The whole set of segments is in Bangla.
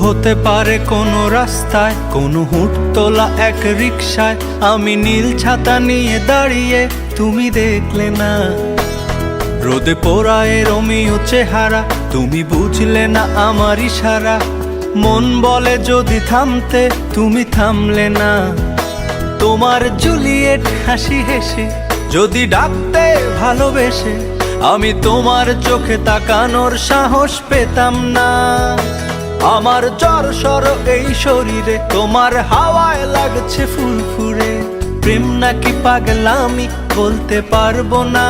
হতে পারে কোনো রাস্তায়, কোনো হুটতোলা এক রিকশায় আমি নীল ছাতা নিয়ে দাঁড়িয়ে, তুমি দেখলে না। রোদে পোড়ায় রোমিও চেহারা, তুমি বুঝলে না আমার ইশারা। মন বলে যদি থামতে, তুমি থামলে না। তোমার জুলিয়েট হাসি হেসে যদি ডাকতে ভালোবেসে, আমি তোমার চোখে তাকানোর সাহস পেতাম না। আমার জ্বর সর এই শরীরে, তোমার হাওয়ায় লাগছে ফুরফুরে। প্রেম নাকি পাগলামি বলতে পারবো না।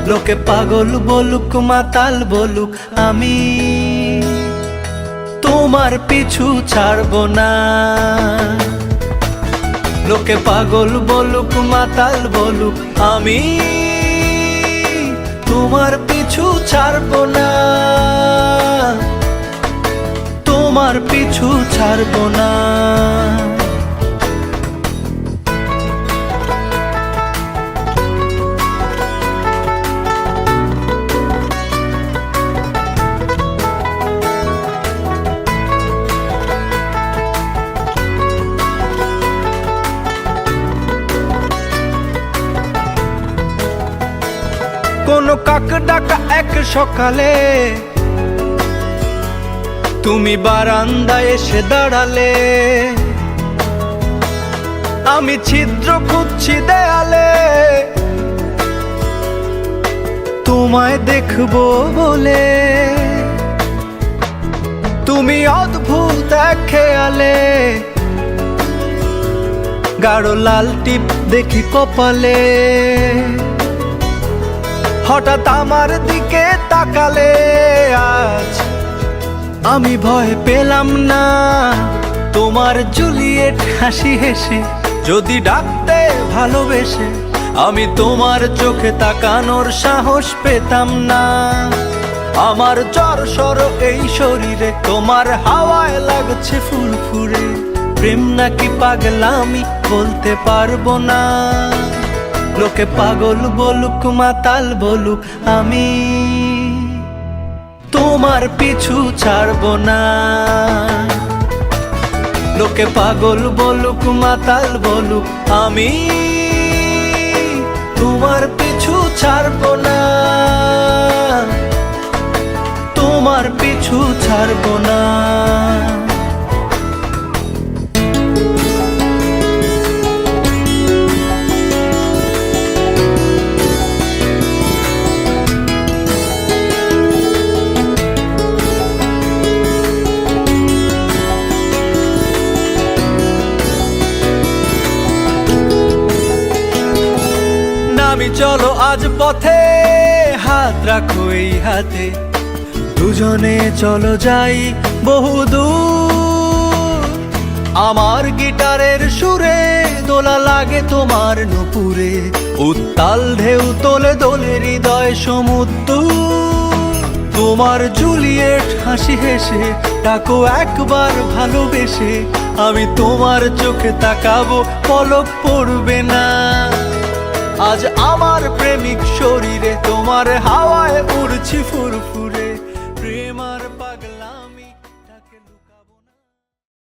লোকে পাগল বলুক মাতাল বলুক, আমি তোমার পিছু ছাড়বো না। লোকে পাগল বলুক মাতাল বলুক, আমি তোমার পিছু ছাড়বো না। তোমার পিছু ছাড়বো না। কোনো কাক ডাকা এক সকালে তুমি বারান্দায় এসে দাঁড়ালে। আমি ছিদ্র খুঁজছি দেয়ালে, তোমায় দেখবো বলে। তুমি অদ্ভুত এক খেয়ালে, গাঢ় লাল টিপ দেখি কপালে। হঠাৎ আমার দিকে তাকালে, আজ আমি ভয় পেলাম না। তোমার জুলিয়েট হাসি হেসে যদি ডাকতে ভালোবেসে, আমি তোমার চোখে তাকানোর সাহস পেতাম না। আমার জ্বর সর এই শরীরে, তোমার হাওয়ায় লাগছে ফুরফুরে। প্রেম নাকি পাগলামি বলতে পারবো না। লোকে পাগল বলুক মাতাল বলুক, আমি তোমার পিছু ছাড়বো না। লোকে পাগল বলুক মাতাল বলুক, আমি তোমার পিছু ছাড়বো না। তোমার পিছু ছাড়বো না। আমি চলো আজ পথে, হাত রাখো এই হাতে। দুজনে চলো যাই বহুদূর। আমার গিটারের সুরে দোলা লাগে তোমার নুপুরে। উত্তাল ঢেউ তোলে দোলে হৃদয় সমুদ্র। তোমার জুলিয়েট হাসি হেসে ডাকো একবার ভালোবেসে। আমি তোমার চোখে তাকাবো, পলক পড়বে না। আজ আমার প্রেমিক শরীরে, তোমার হাওয়ায় উড়ছি ফুরফুরে।